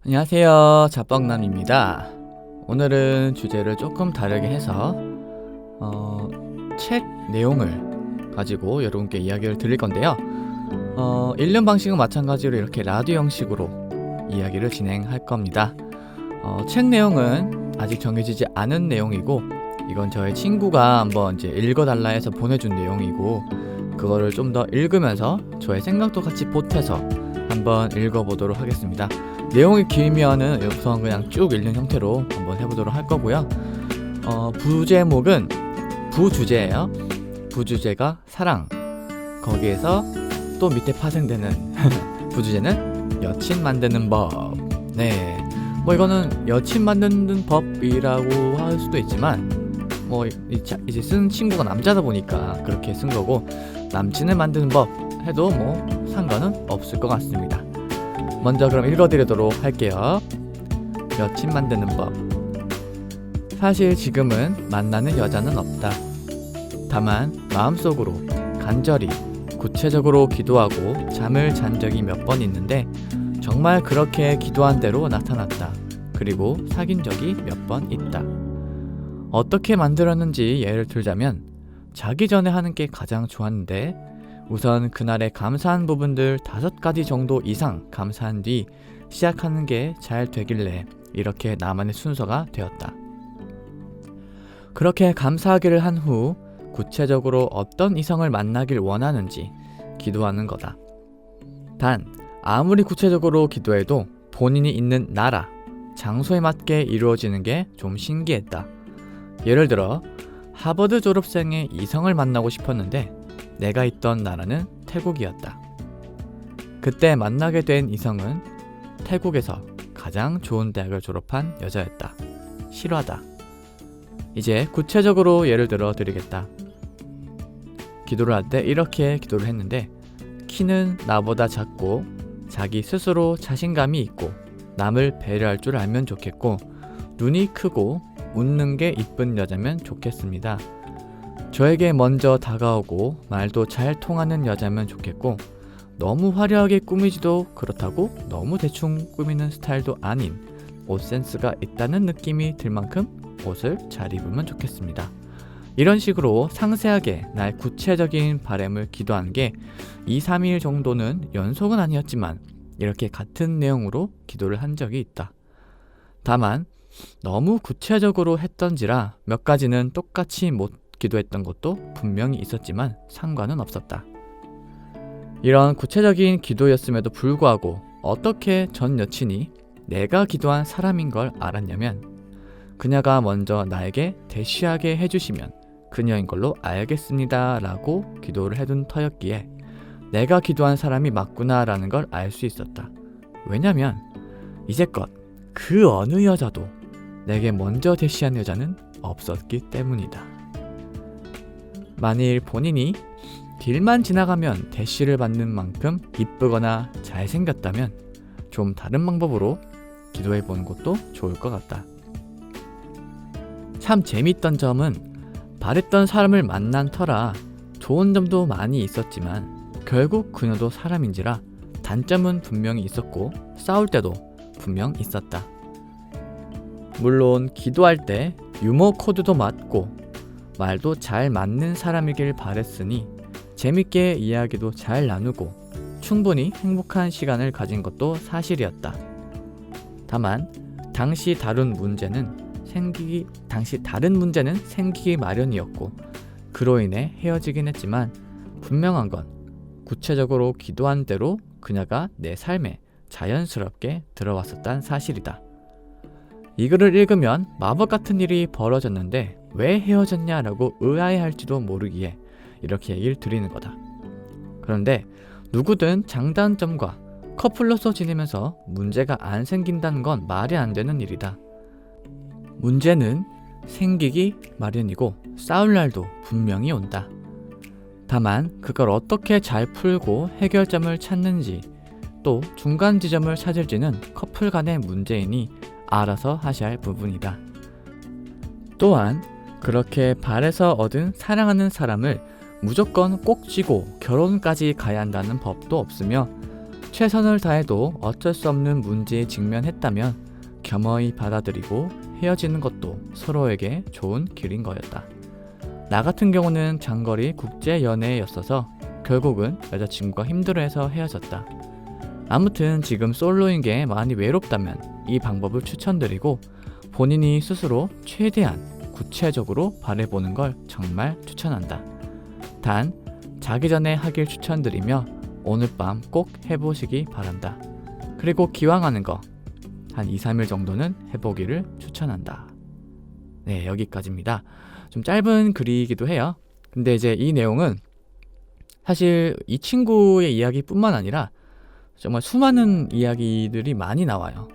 안녕하세요, 자뻑남입니다. 오늘은 주제를 조금 다르게 해서 책 내용을 가지고 여러분께 이야기를 드릴 건데요. 읽는 방식은 마찬가지로 이렇게 라디오 형식으로 이야기를 진행할 겁니다. 책 내용은 아직 정해지지 않은 내용이고, 이건 저의 친구가 한번 이제 읽어달라 해서 보내준 내용이고, 그거를 좀 더 읽으면서 저의 생각도 같이 보태서 한번 읽어보도록 하겠습니다. 내용이 길면은 우선 그냥 쭉 읽는 형태로 한번 해보도록 할 거고요. 부제목은 부주제예요. 부주제가 사랑. 거기에서 또 밑에 파생되는 부주제는 여친 만드는 법. 네, 뭐 이거는 여친 만드는 법이라고 할 수도 있지만, 뭐 이제 쓴 친구가 남자다 보니까 그렇게 쓴 거고, 남친을 만드는 법 해도 뭐 상관은 없을 것 같습니다. 먼저 그럼 읽어드리도록 할게요. 여친 만드는 법. 사실 지금은 만나는 여자는 없다. 다만 마음속으로 간절히 구체적으로 기도하고 잠을 잔 적이 몇 번 있는데, 정말 그렇게 기도한 대로 나타났다. 그리고 사귄 적이 몇 번 있다. 어떻게 만들었는지 예를 들자면, 자기 전에 하는 게 가장 좋았는데, 우선 그날의 감사한 부분들 5가지 정도 이상 감사한 뒤 시작하는 게 잘 되길래 이렇게 나만의 순서가 되었다. 그렇게 감사하기를 한 후 구체적으로 어떤 이성을 만나길 원하는지 기도하는 거다. 단 아무리 구체적으로 기도해도 본인이 있는 나라, 장소에 맞게 이루어지는 게 좀 신기했다. 예를 들어 하버드 졸업생의 이성을 만나고 싶었는데, 내가 있던 나라는 태국이었다. 그때 만나게 된 이성은 태국에서 가장 좋은 대학을 졸업한 여자였다. 실화다. 이제 구체적으로 예를 들어 드리겠다. 기도를 할 때 이렇게 기도를 했는데, 키는 나보다 작고 자기 스스로 자신감이 있고 남을 배려할 줄 알면 좋겠고, 눈이 크고 웃는 게 이쁜 여자면 좋겠습니다. 저에게 먼저 다가오고 말도 잘 통하는 여자면 좋겠고, 너무 화려하게 꾸미지도 그렇다고 너무 대충 꾸미는 스타일도 아닌 옷 센스가 있다는 느낌이 들 만큼 옷을 잘 입으면 좋겠습니다. 이런 식으로 상세하게 나의 구체적인 바람을 기도한 게 2, 3일 정도는 연속은 아니었지만 이렇게 같은 내용으로 기도를 한 적이 있다. 다만 너무 구체적으로 했던지라 몇 가지는 똑같이 못 기도했던 것도 분명히 있었지만 상관은 없었다. 이런 구체적인 기도였음에도 불구하고 어떻게 전 여친이 내가 기도한 사람인 걸 알았냐면, 그녀가 먼저 나에게 대쉬하게 해주시면 그녀인 걸로 알겠습니다 라고 기도를 해둔 터였기에 내가 기도한 사람이 맞구나 라는 걸 알 수 있었다. 왜냐면 이제껏 그 어느 여자도 내게 먼저 대쉬한 여자는 없었기 때문이다. 만일 본인이 길만 지나가면 대쉬를 받는 만큼 이쁘거나 잘생겼다면 좀 다른 방법으로 기도해보는 것도 좋을 것 같다. 참 재밌던 점은 바랬던 사람을 만난 터라 좋은 점도 많이 있었지만, 결국 그녀도 사람인지라 단점은 분명히 있었고 싸울 때도 분명 있었다. 물론 기도할 때 유머 코드도 맞고 말도 잘 맞는 사람이길 바랬으니 재밌게 이야기도 잘 나누고 충분히 행복한 시간을 가진 것도 사실이었다. 다만 당시 다른 문제는 생기기 마련이었고, 그로 인해 헤어지긴 했지만 분명한 건 구체적으로 기도한 대로 그녀가 내 삶에 자연스럽게 들어왔었단 사실이다. 이 글을 읽으면 마법 같은 일이 벌어졌는데 왜 헤어졌냐라고 의아해할지도 모르기에 이렇게 얘기를 드리는 거다. 그런데 누구든 장단점과 커플로서 지내면서 문제가 안 생긴다는 건 말이 안 되는 일이다. 문제는 생기기 마련이고 싸울 날도 분명히 온다. 다만 그걸 어떻게 잘 풀고 해결점을 찾는지, 또 중간 지점을 찾을지는 커플 간의 문제이니 알아서 하셔야 할 부분이다. 또한 그렇게 발에서 얻은 사랑하는 사람을 무조건 꼭 쥐고 결혼까지 가야 한다는 법도 없으며, 최선을 다해도 어쩔 수 없는 문제에 직면했다면 겸허히 받아들이고 헤어지는 것도 서로에게 좋은 길인 거였다. 나 같은 경우는 장거리 국제 연애였어서 결국은 여자친구가 힘들어해서 헤어졌다. 아무튼 지금 솔로인 게 많이 외롭다면 이 방법을 추천드리고 본인이 스스로 최대한 구체적으로 바라보는 걸 정말 추천한다. 단 자기 전에 하길 추천드리며 오늘 밤 꼭 해보시기 바란다. 그리고 기왕하는 거 한 2, 3일 정도는 해보기를 추천한다. 네, 여기까지입니다. 좀 짧은 글이기도 해요. 근데 이제 이 내용은 사실 이 친구의 이야기뿐만 아니라 정말 수많은 이야기들이 많이 나와요.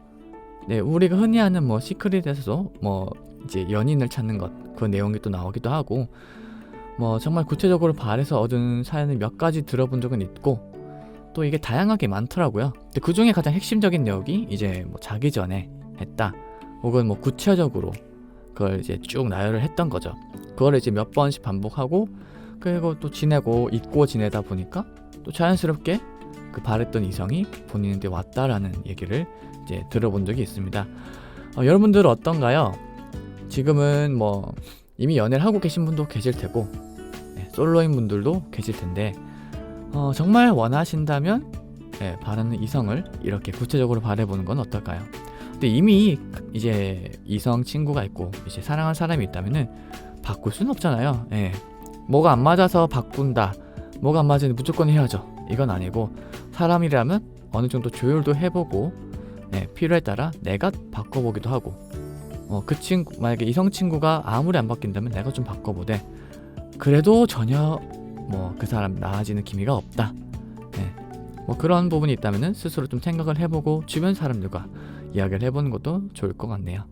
네, 우리가 흔히 아는 뭐 시크릿에서도 뭐 이제 연인을 찾는 것 그 내용이 또 나오기도 하고 뭐 정말 구체적으로 발에서 얻은 사연을 몇 가지 들어본 적은 있고 또 이게 다양하게 많더라고요. 근데 그 중에 가장 핵심적인 내용이 이제 뭐 자기 전에 했다 혹은 뭐 구체적으로 그걸 이제 쭉 나열을 했던 거죠. 그걸 이제 몇 번씩 반복하고 그리고 또 지내고 잊고 지내다 보니까 또 자연스럽게 그 바랬던 이성이 본인한테 왔다라는 얘기를 이제 들어본 적이 있습니다. 여러분들 어떤가요? 지금은 뭐 이미 연애를 하고 계신 분도 계실 테고 네, 솔로인 분들도 계실 텐데 정말 원하신다면 네, 바라는 이성을 이렇게 구체적으로 바라보는 건 어떨까요? 근데 이미 이제 이성 친구가 있고 이제 사랑하는 사람이 있다면은 바꿀 수는 없잖아요. 네. 뭐가 안 맞아서 바꾼다, 뭐가 안 맞으면 무조건 헤어져, 이건 아니고 사람이라면 어느 정도 조율도 해보고 네, 필요에 따라 내가 바꿔보기도 하고 그 친구 만약에 이성 친구가 아무리 안 바뀐다면 내가 좀 바꿔보되 그래도 전혀 뭐 그 사람 나아지는 기미가 없다. 네. 뭐 그런 부분이 있다면은 스스로 좀 생각을 해보고 주변 사람들과 이야기를 해보는 것도 좋을 것 같네요.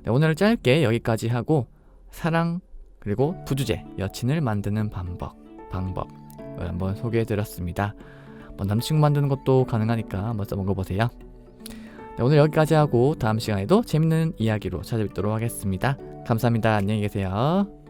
네, 오늘 짧게 여기까지 하고 사랑 그리고 부주제 여친을 만드는 방법 한번 소개해드렸습니다. 뭐 남친구 만드는 것도 가능하니까 한번 써먹어보세요. 네, 오늘 여기까지 하고 다음 시간에도 재밌는 이야기로 찾아뵙도록 하겠습니다. 감사합니다. 안녕히 계세요.